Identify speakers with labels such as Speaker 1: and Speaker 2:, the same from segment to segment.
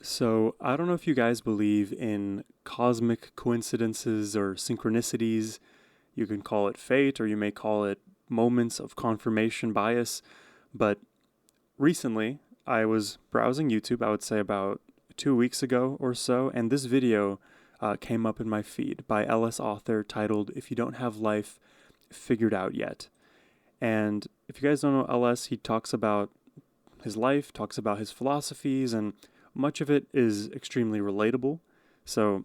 Speaker 1: So, I don't know if you guys believe in cosmic coincidences or synchronicities. You can call it fate, or you may call it moments of confirmation bias. But recently, I was browsing YouTube, I would say about 2 weeks ago or so, and this video came up in my feed by LS author titled "If You Don't Have Life Figured Out Yet." And if you guys don't know LS, he talks about his life, talks about his philosophies, and much of it is extremely relatable. So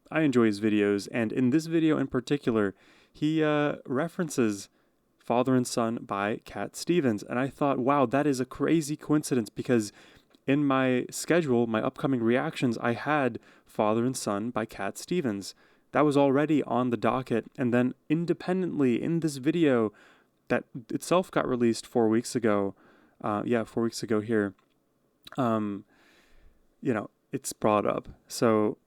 Speaker 1: I enjoy his videos, and in this video in particular, he references Father and Son by Cat Stevens. And I thought, wow, that is a crazy coincidence because in my schedule, my upcoming reactions, I had Father and Son by Cat Stevens. That was already on the docket. And then independently in this video that itself got released 4 weeks ago, 4 weeks ago here, um, it's brought up. So,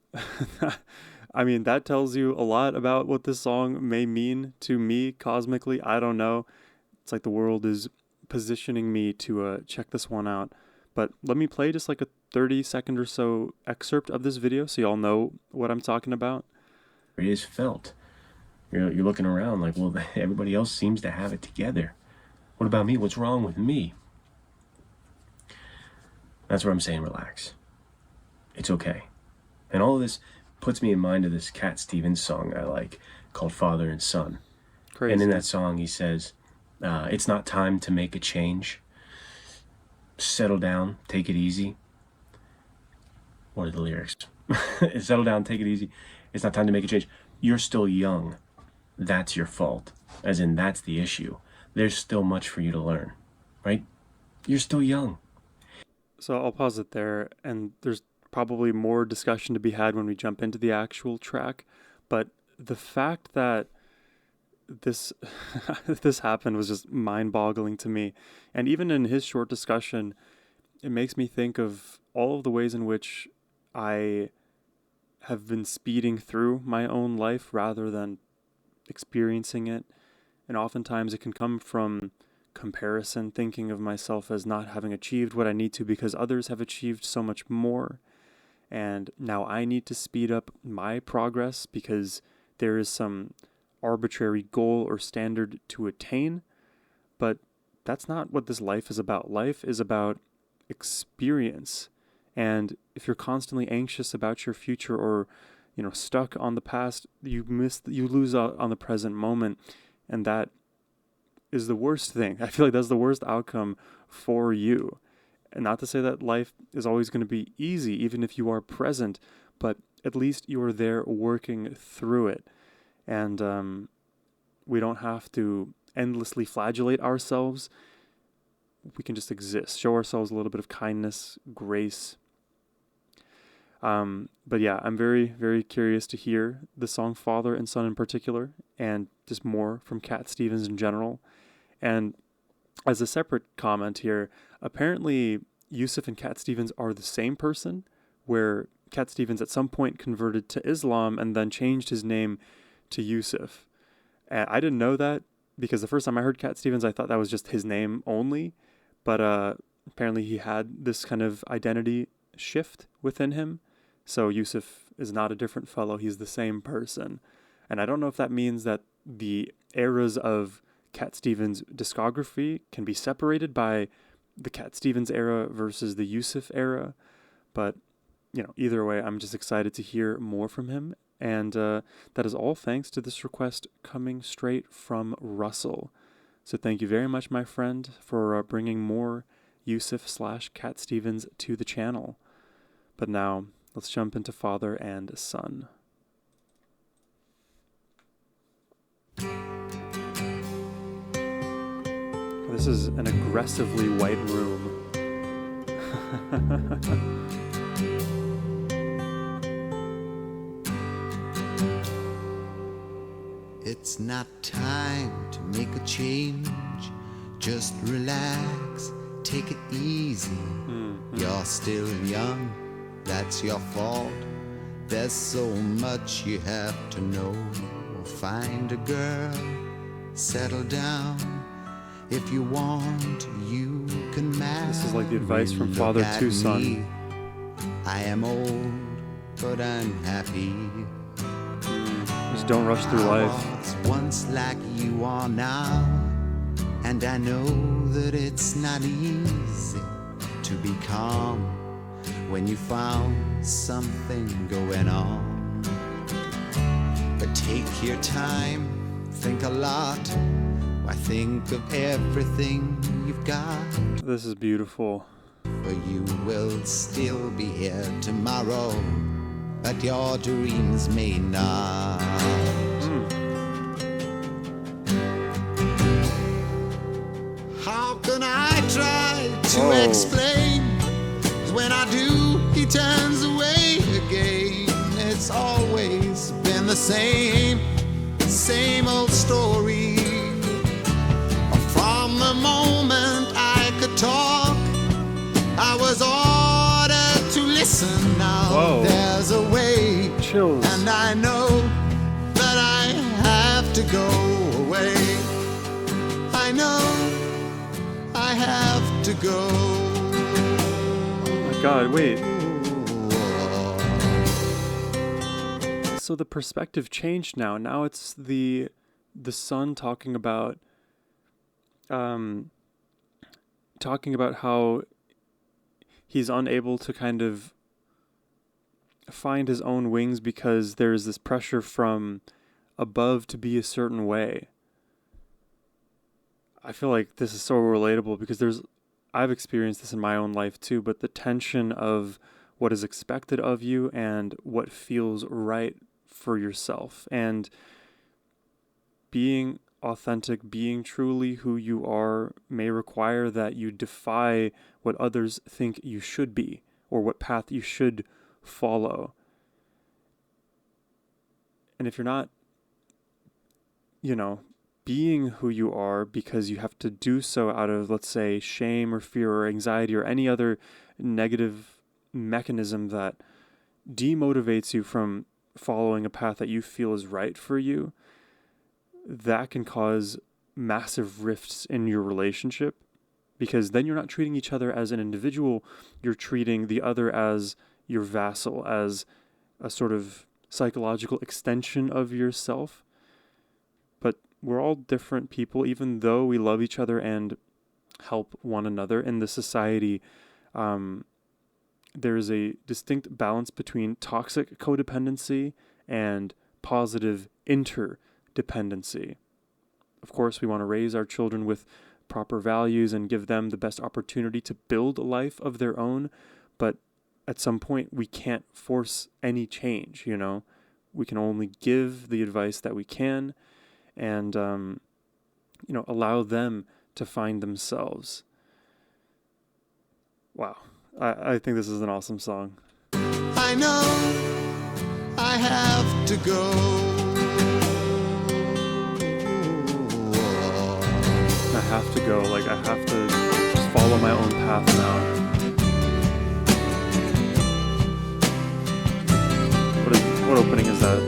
Speaker 1: I mean, that tells you a lot about what this song may mean to me cosmically. I don't know. It's like the world is positioning me to check this one out. But let me play just like a 30-second or so excerpt of this video so y'all know what I'm talking about.
Speaker 2: It is felt. You're looking around like, well, everybody else seems to have it together. What about me? What's wrong with me? That's where I'm saying relax. It's okay. And all of this puts me in mind of this Cat Stevens song I like called Father and Son.
Speaker 1: Crazy.
Speaker 2: And in that song he says, it's not time to make a change. Settle down, take it easy. What are the lyrics? Settle down, take it easy. It's not time to make a change. You're still young. That's your fault. As in, that's the issue. There's still much for you to learn, right? You're still young.
Speaker 1: So I'll pause it there, and there's probably more discussion to be had when we jump into the actual track. But the fact that this this happened was just mind-boggling to me. And even in his short discussion, it makes me think of all of the ways in which I have been speeding through my own life rather than experiencing it. And oftentimes it can come from comparison, thinking of myself as not having achieved what I need to because others have achieved so much more. And now I need to speed up my progress because there is some arbitrary goal or standard to attain. But that's not what this life is about. Life is about experience. And if you're constantly anxious about your future or, stuck on the past, you lose out on the present moment. And that is the worst thing. I feel like that's the worst outcome for you. And not to say that life is always going to be easy, even if you are present, but at least you are there working through it. And we don't have to endlessly flagellate ourselves. We can just exist, show ourselves a little bit of kindness, grace. But yeah, I'm very, very curious to hear the song Father and Son in particular, and just more from Cat Stevens in general. And as a separate comment here, apparently Yusuf and Cat Stevens are the same person, where Cat Stevens at some point converted to Islam and then changed his name to Yusuf. And I didn't know that because the first time I heard Cat Stevens, I thought that was just his name only. But apparently he had this kind of identity shift within him. So Yusuf is not a different fellow. He's the same person. And I don't know if that means that the eras of Cat Stevens' discography can be separated by the Cat Stevens era versus the Yusuf era. But, either way, I'm just excited to hear more from him. And that is all thanks to this request coming straight from Russell. So thank you very much, my friend, for bringing more Yusuf/Cat Stevens to the channel. But now, let's jump into Father and Son. This is an aggressively white room.
Speaker 3: It's not time to make a change. Just relax, take it easy. You're still young, that's your fault. There's so much you have to know. Find a girl, settle down. If you want, you can marry.
Speaker 1: This is like the advice from father to son.
Speaker 3: I am old, but I'm happy.
Speaker 1: Just don't rush through
Speaker 3: I
Speaker 1: life.
Speaker 3: was once like you are now, and I know that it's not easy to be calm when you found something going on. But take your time, think a lot. Why, think of everything you've got.
Speaker 1: This is beautiful.
Speaker 3: For you will still be here tomorrow, but your dreams may not. How can I try to explain? 'Cause when I do, he turns away again. It's always been the same old story. From the moment I could talk, I was ordered to listen. Now
Speaker 1: Whoa.
Speaker 3: there's a way,
Speaker 1: Chills.
Speaker 3: and I know that I have to go away. I know I have to go.
Speaker 1: Oh my God, wait. So the perspective changed now. Now it's the son talking about how he's unable to kind of find his own wings because there's this pressure from above to be a certain way. I feel like this is so relatable because I've experienced this in my own life too, but the tension of what is expected of you and what feels right for yourself, and being authentic, being truly who you are, may require that you defy what others think you should be or what path you should follow. And if you're not, being who you are because you have to do so out of, let's say, shame or fear or anxiety or any other negative mechanism that demotivates you from following a path that you feel is right for you, that can cause massive rifts in your relationship, because then you're not treating each other as an individual, you're treating the other as your vassal, as a sort of psychological extension of yourself. But we're all different people, even though we love each other and help one another in this society. There is a distinct balance between toxic codependency and positive interdependency. Of course, we want to raise our children with proper values and give them the best opportunity to build a life of their own, but at some point we can't force any change, We can only give the advice that we can and, allow them to find themselves. Wow. I think this is an awesome song.
Speaker 3: I know I have to go.
Speaker 1: I have to go. I have to just follow my own path now. What opening is that?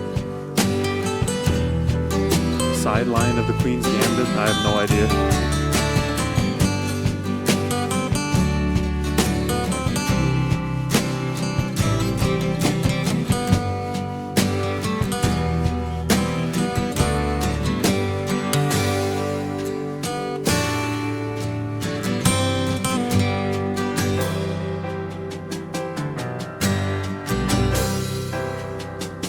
Speaker 1: Sideline of the Queen's Gambit? I have no idea.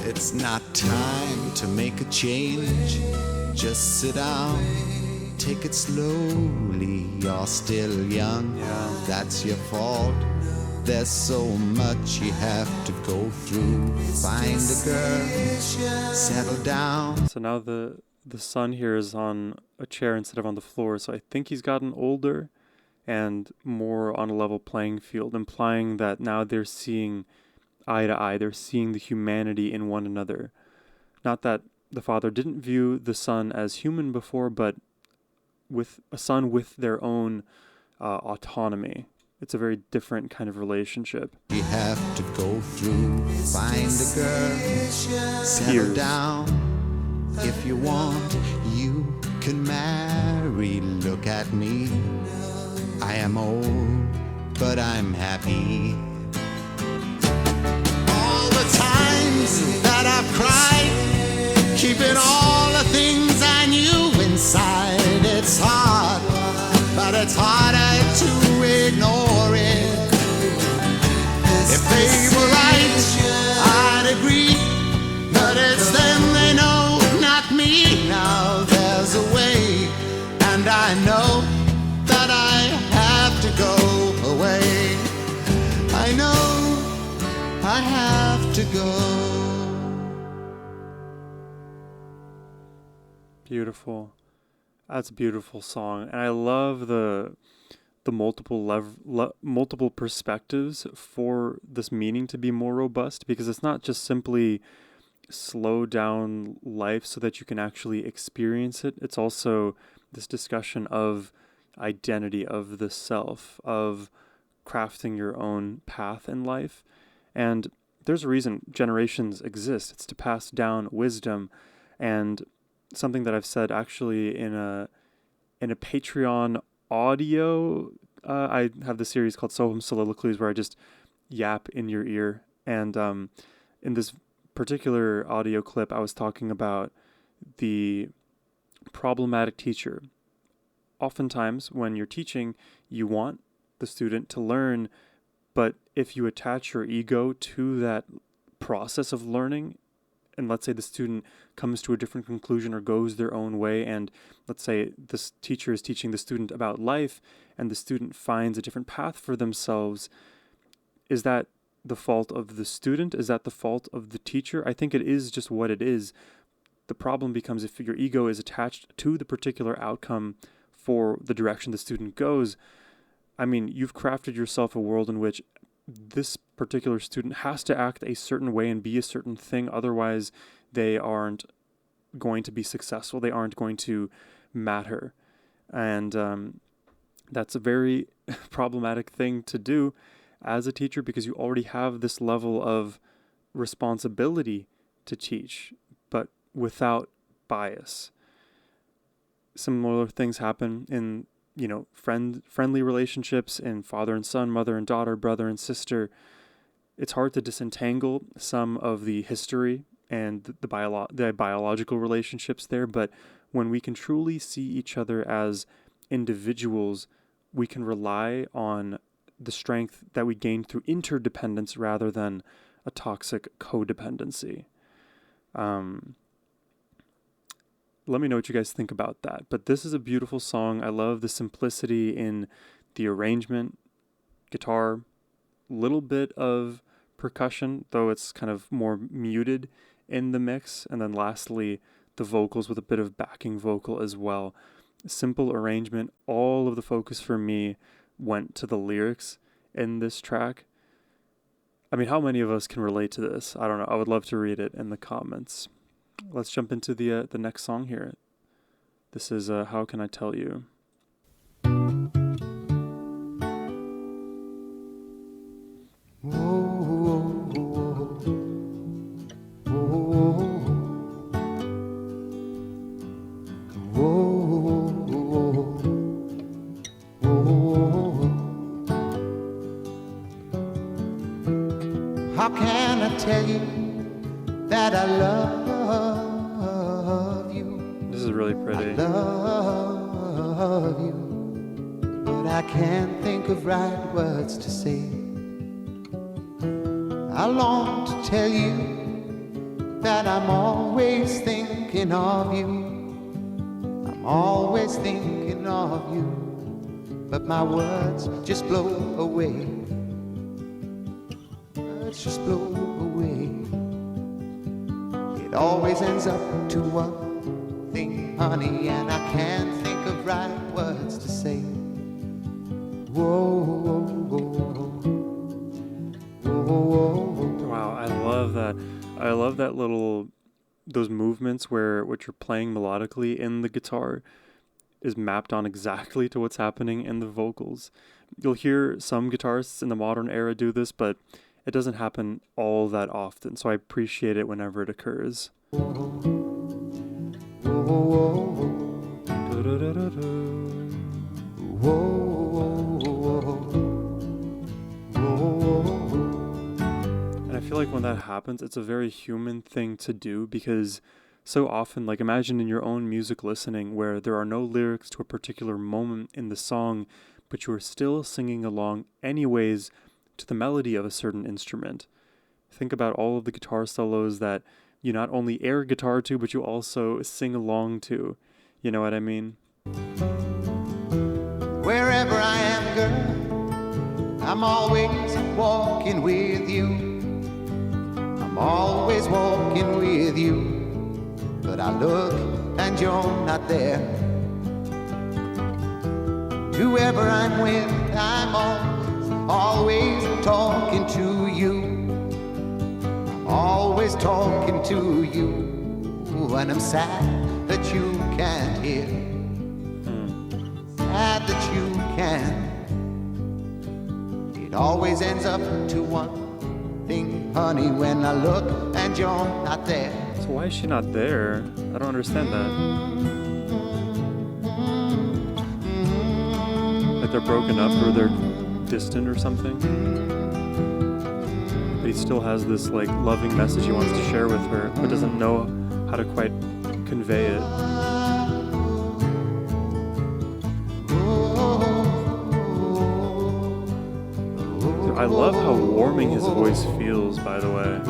Speaker 3: It's not time to make a change. Just sit down, take it slowly. You're still young, that's your fault. There's so much you have to go through. Find a girl, settle down.
Speaker 1: So now the son here is on a chair instead of on the floor, so I think he's gotten older and more on a level playing field, implying that now they're seeing eye to eye, they're seeing the humanity in one another. Not that the father didn't view the son as human before, but with a son with their own autonomy. It's a very different kind of relationship.
Speaker 3: You have to go through, find a girl, settle
Speaker 1: Tears.
Speaker 3: down. If you want, you can marry. Look at me, I am old, but I'm happy. it's harder to ignore it. If they were right, I'd agree, but it's them they know, not me. Now there's a way, and I know that I have to go away. I know I have to go.
Speaker 1: Beautiful. That's a beautiful song, and I love the multiple perspectives for this meaning to be more robust, because it's not just simply slow down life so that you can actually experience it. It's also this discussion of identity, of the self, of crafting your own path in life. And there's a reason generations exist. It's to pass down wisdom. And something that I've said actually in a Patreon audio, I have this series called Sohum Soliloquies where I just yap in your ear. And in this particular audio clip, I was talking about the problematic teacher. Oftentimes, when you're teaching, you want the student to learn, but if you attach your ego to that process of learning, and let's say the student comes to a different conclusion or goes their own way, and let's say this teacher is teaching the student about life, and the student finds a different path for themselves, is that the fault of the student? Is that the fault of the teacher? I think it is just what it is. The problem becomes if your ego is attached to the particular outcome for the direction the student goes. I mean, you've crafted yourself a world in which this particular student has to act a certain way and be a certain thing. Otherwise, they aren't going to be successful. They aren't going to matter. And that's a very problematic thing to do as a teacher, because you already have this level of responsibility to teach, but without bias. Similar things happen in friendly relationships, in father and son, mother and daughter, brother and sister. It's hard to disentangle some of the history and the biological relationships there, but when we can truly see each other as individuals, we can rely on the strength that we gain through interdependence rather than a toxic codependency. Let me know what you guys think about that. But this is a beautiful song. I love the simplicity in the arrangement, guitar, little bit of percussion, though it's kind of more muted in the mix. And then lastly, the vocals with a bit of backing vocal as well. Simple arrangement. All of the focus for me went to the lyrics in this track. I mean, how many of us can relate to this? I don't know. I would love to read it in the comments. Let's jump into the next song here. This is How Can I Tell You?
Speaker 3: How can I tell you that I love you?
Speaker 1: This is really pretty.
Speaker 3: I love you, but I can't think of right words to say. I long to tell you that I'm always thinking of you. I'm always thinking of you, but my words just blow away. Words just blow away. It always ends up to one thing, honey, and I can't think of right words to say. Whoa, whoa, whoa, whoa, whoa.
Speaker 1: Wow, I love that. I love that those movements where what you're playing melodically in the guitar is mapped on exactly to what's happening in the vocals. You'll hear some guitarists in the modern era do this, but it doesn't happen all that often, so I appreciate it whenever it occurs. And I feel like when that happens, it's a very human thing to do, because so often, like imagine in your own music listening where there are no lyrics to a particular moment in the song, but you are still singing along anyways to the melody of a certain instrument. Think about all of the guitar solos that you not only air guitar to, but you also sing along to. You know what I mean?
Speaker 3: Wherever I am, girl, I'm always walking with you. I'm always walking with you. But I look and you're not there. Whoever I'm with, I'm always talking to you. I'm always talking to you. And I'm sad that you can't hear. Sad that you can't. It always ends up to one thing, honey, when I look and you're not there.
Speaker 1: So why is she not there? I don't understand that. Like they're broken up or they're distant or something? But he still has this like loving message he wants to share with her, but doesn't know how to quite convey it. I love how warming his voice feels, by the way.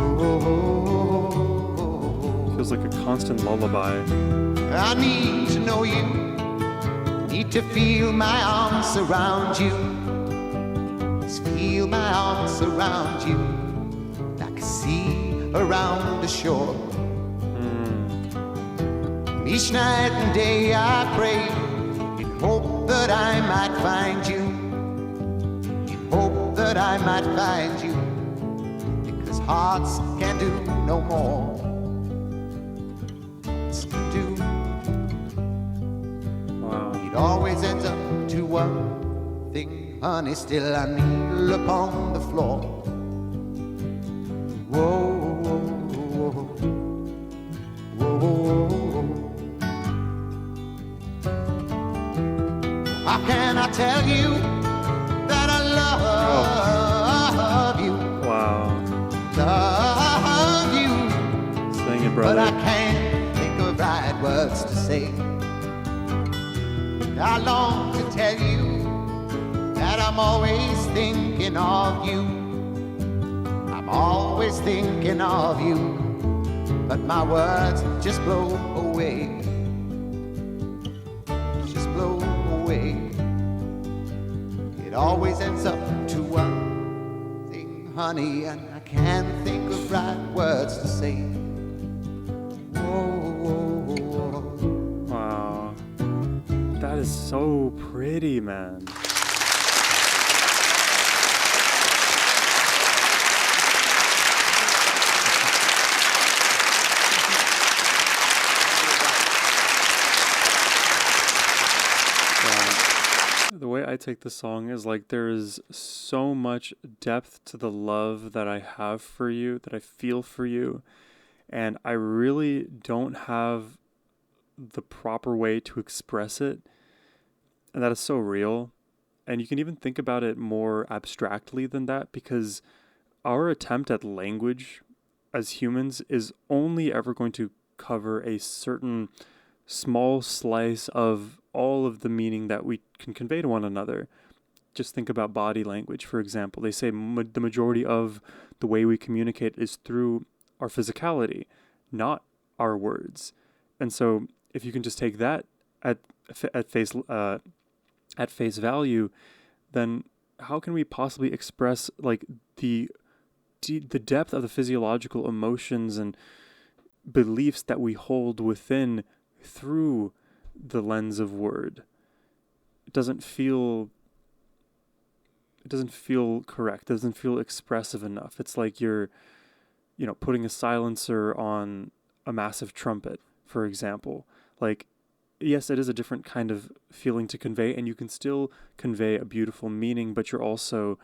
Speaker 1: Feels like a constant lullaby.
Speaker 3: I need to know you. Need to feel my arms around you. Just feel my arms around you. Like a sea around the shore. Each night and day I pray in hope that I might find you. In hope that I might find you. Because hearts can do no more. It always ends up to one thing, honey. Still I kneel upon the floor. Whoa, whoa, whoa, whoa. How can I tell you that I love you?
Speaker 1: Wow.
Speaker 3: Love you.
Speaker 1: Sing it, brother.
Speaker 3: But I can't think of right words to say. I long to tell you that I'm always thinking of you. I'm always thinking of you. But my words just blow away. Just blow away. It always ends up to one thing, honey, and I can't think of right words to say.
Speaker 1: Wow. That is so pretty, man. The way I take the song is like there is so much depth to the love that I have for you, that I feel for you, and I really don't have the proper way to express it, and that is so real. And you can even think about it more abstractly than that, because our attempt at language as humans is only ever going to cover a certain small slice of all of the meaning that we can convey to one another. Just think about body language, for example. They say the majority of the way we communicate is through our physicality, not our words. And so if you can just take that at face value, then how can we possibly express like the depth of the physiological emotions and beliefs that we hold within through the lens of word? It doesn't feel correct. It doesn't feel expressive enough. It's like you're, putting a silencer on a massive trumpet, for example. Like, yes, it is a different kind of feeling to convey, and you can still convey a beautiful meaning, but you're also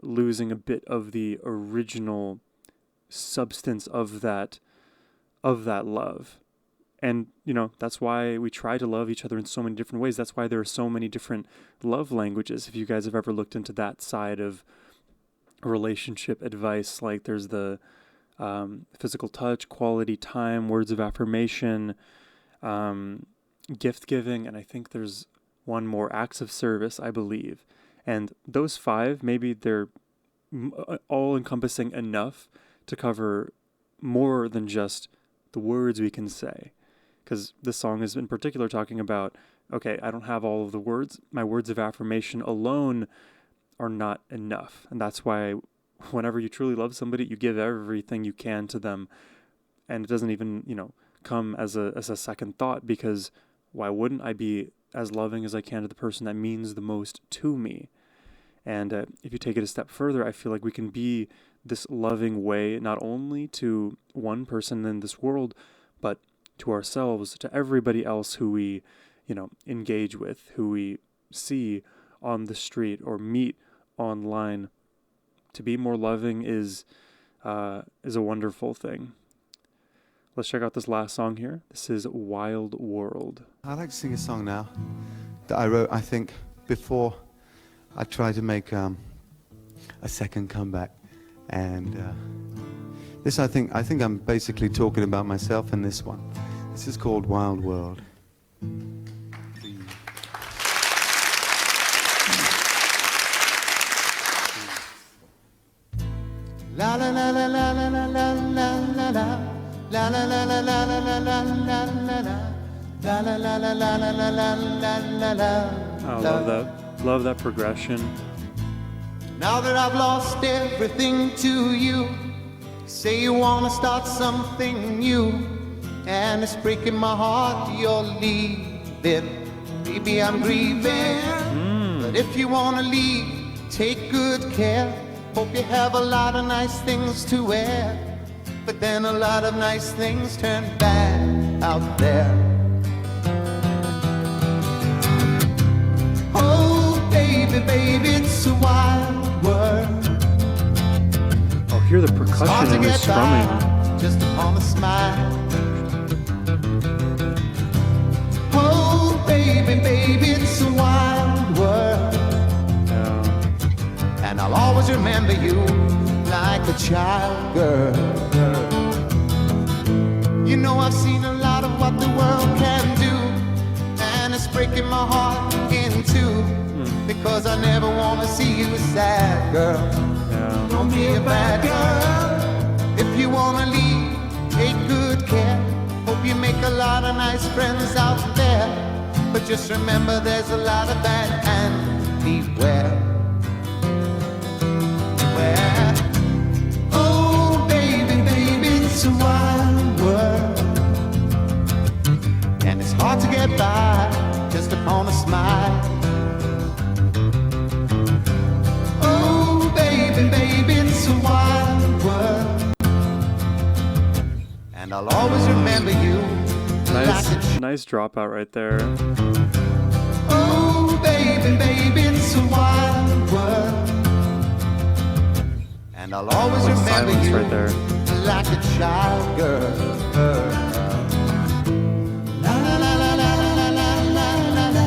Speaker 1: losing a bit of the original substance of that love. And, that's why we try to love each other in so many different ways. That's why there are so many different love languages. If you guys have ever looked into that side of relationship advice, like there's the physical touch, quality time, words of affirmation, gift giving, and I think there's one more, acts of service, I believe. And those 5, maybe they're all encompassing enough to cover more than just the words we can say. Because this song is in particular talking about, okay, I don't have all of the words. My words of affirmation alone are not enough. And that's why whenever you truly love somebody, you give everything you can to them. And it doesn't even, come as a second thought, because why wouldn't I be as loving as I can to the person that means the most to me? And if you take it a step further, I feel like we can be this loving way, not only to one person in this world, but to ourselves, to everybody else who we, engage with, who we see on the street or meet online. To be more loving is a wonderful thing. Let's check out this last song here. This is Wild World.
Speaker 3: I'd like to sing a song now that I wrote, I think, before I tried to make a second comeback. And this, I think I'm basically talking about myself in this one. This is called Wild World. La la la la la la la la la la la. La la la la la la la la la la la. La la la la la la la la la la.
Speaker 1: I love that. Love that progression.
Speaker 3: Now that I've lost everything to you, say you wanna start something new, and it's breaking my heart you're leaving. Baby, I'm grieving. But if you wanna leave, take good care. Hope you have a lot of nice things to wear, but then a lot of nice things turn bad out there. Oh, baby, baby, it's a wild world.
Speaker 1: Oh, hear the percussion and the strumming.
Speaker 3: Just upon a smile. Oh, baby, baby, it's a wild world. And I'll always remember you like a child girl. You know I've seen a lot of what the world can do, and it's breaking my heart in two, because I never want to see you sad, girl. Don't be a bad girl. If you want to leave, take good care. Hope you make a lot of nice friends out there, but just remember there's a lot of bad, and beware. Oh, baby, baby, it's a wild world, and it's hard to get by just upon a smile. Oh, baby, baby, it's a wild world, and I'll always remember you.
Speaker 1: Nice dropout right there.
Speaker 3: Oh, baby, baby, it's a wild world, and I'll always remember you
Speaker 1: right there.
Speaker 3: like a child girl. La la la la la la la la la la.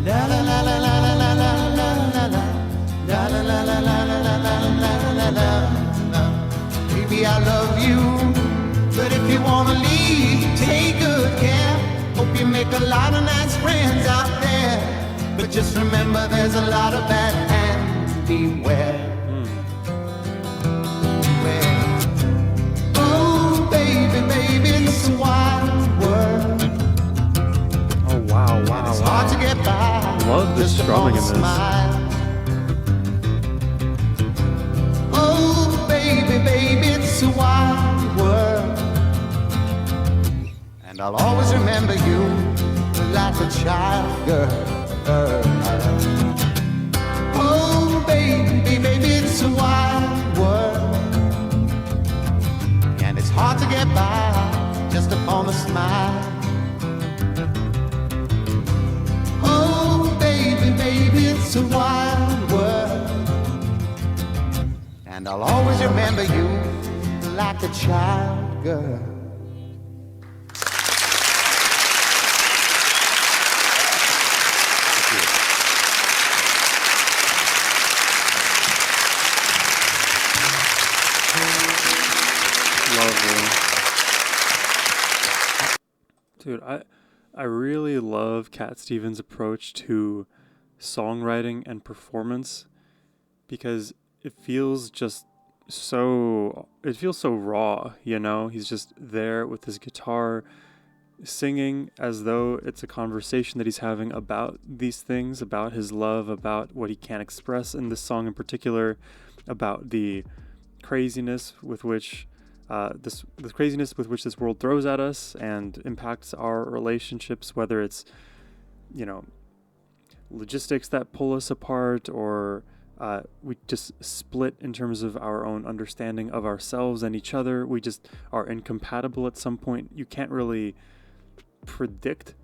Speaker 3: La la la la la la la la la la. La la la la la la la la la la. Baby, I love you, but if you wanna leave, take good care. Hope you make a lot of nice friends out there, but just remember there's a lot of bad, and beware. It's a wild world.
Speaker 1: Oh wow, wow,
Speaker 3: it's hard to get by.
Speaker 1: Love the strumming in this.
Speaker 3: Oh, baby, baby, it's a wild world, and I'll always remember you like a child girl. Oh, baby, baby, it's a wild world, and it's hard to get by just upon a smile. Oh, baby, baby, it's a wild world, and I'll always remember you like a child girl.
Speaker 1: Lovely. Dude, I really love Cat Stevens' approach to songwriting and performance because it feels so raw, you know? He's just there with his guitar singing as though it's a conversation that he's having about these things, about his love, about what he can't express in this song in particular, about the craziness with which this world throws at us and impacts our relationships, whether it's, you know, logistics that pull us apart, or we just split in terms of our own understanding of ourselves and each other. We just are incompatible at some point. You can't really predict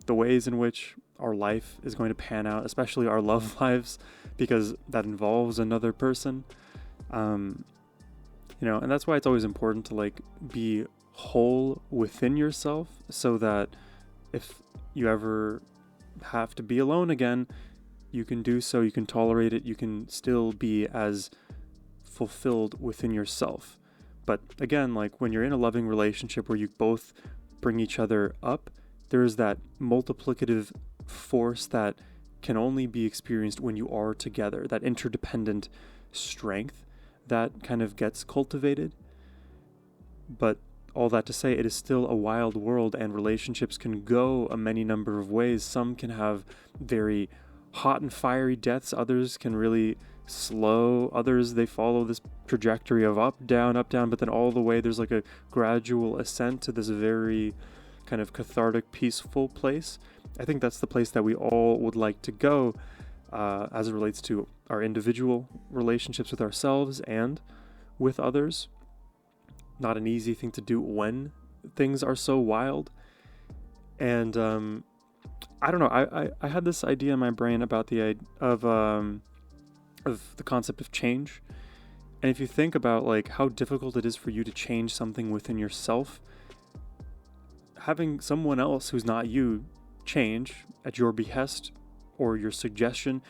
Speaker 1: the ways in which our life is going to pan out, especially our love lives, because that involves another person. And that's why it's always important to like be whole within yourself, so that if you ever have to be alone again, you can do so, you can tolerate it, you can still be as fulfilled within yourself. But again, like when you're in a loving relationship where you both bring each other up, there's that multiplicative force that can only be experienced when you are together, that interdependent strength that kind of gets cultivated. But all that to say, it is still a wild world, and relationships can go a many number of ways. Some can have very hot and fiery deaths, others can really slow, others they follow this trajectory of up, down, but then all the way there's like a gradual ascent to this very kind of cathartic, peaceful place. I think that's the place that we all would like to go, as it relates to our individual relationships with ourselves and with others. Not an easy thing to do when things are so wild. And I don't know. I had this idea in my brain about the concept of change. And if you think about like how difficult it is for you to change something within yourself, having someone else who's not you change at your behest or your suggestion,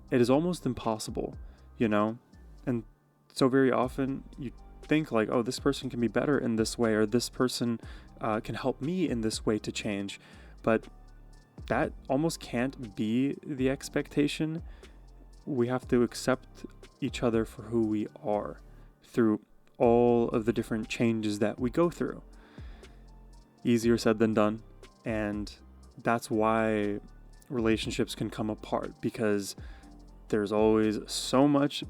Speaker 1: it is almost impossible, you know? And so very often you think like, oh, this person can be better in this way, or this person can help me in this way to change. But that almost can't be the expectation. We have to accept each other for who we are through all of the different changes that we go through. Easier said than done. And that's why relationships can come apart, because there's so much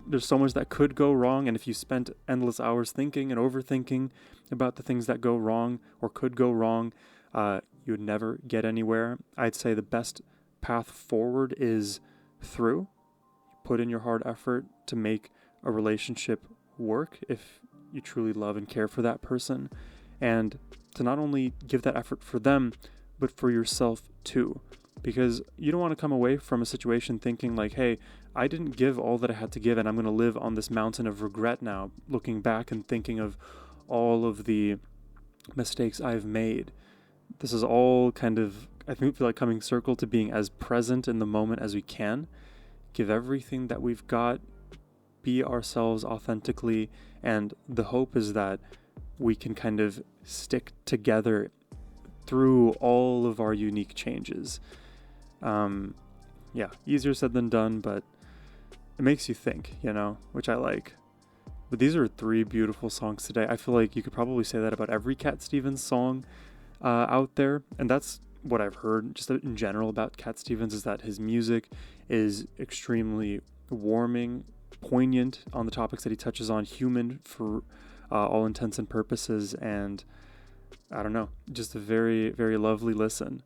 Speaker 1: that could go wrong. And if you spent endless hours thinking and overthinking about the things that go wrong or could go wrong, you would never get anywhere. I'd say the best path forward is through. Put in your hard effort to make a relationship work if you truly love and care for that person, and to not only give that effort for them, but for yourself too. Because you don't want to come away from a situation thinking like, hey, I didn't give all that I had to give, and I'm going to live on this mountain of regret now, looking back and thinking of all of the mistakes I've made. This is all kind of, I feel like, coming circle to being as present in the moment as we can. Give everything that we've got, be ourselves authentically, and the hope is that we can kind of stick together through all of our unique changes. Easier said than done, but it makes you think, which I like. But these are 3 beautiful songs today. I feel like you could probably say that about every Cat Stevens song out there, and that's what I've heard just in general about Cat Stevens, is that his music is extremely warming, poignant on the topics that he touches on, human for all intents and purposes, and I don't know, just a very, very lovely listen.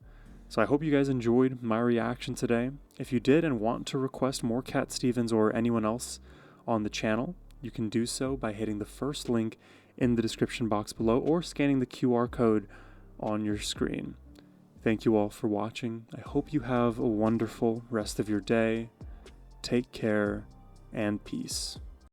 Speaker 1: So I hope you guys enjoyed my reaction today. If you did and want to request more Cat Stevens or anyone else on the channel, you can do so by hitting the first link in the description box below or scanning the QR code on your screen. Thank you all for watching. I hope you have a wonderful rest of your day. Take care and peace.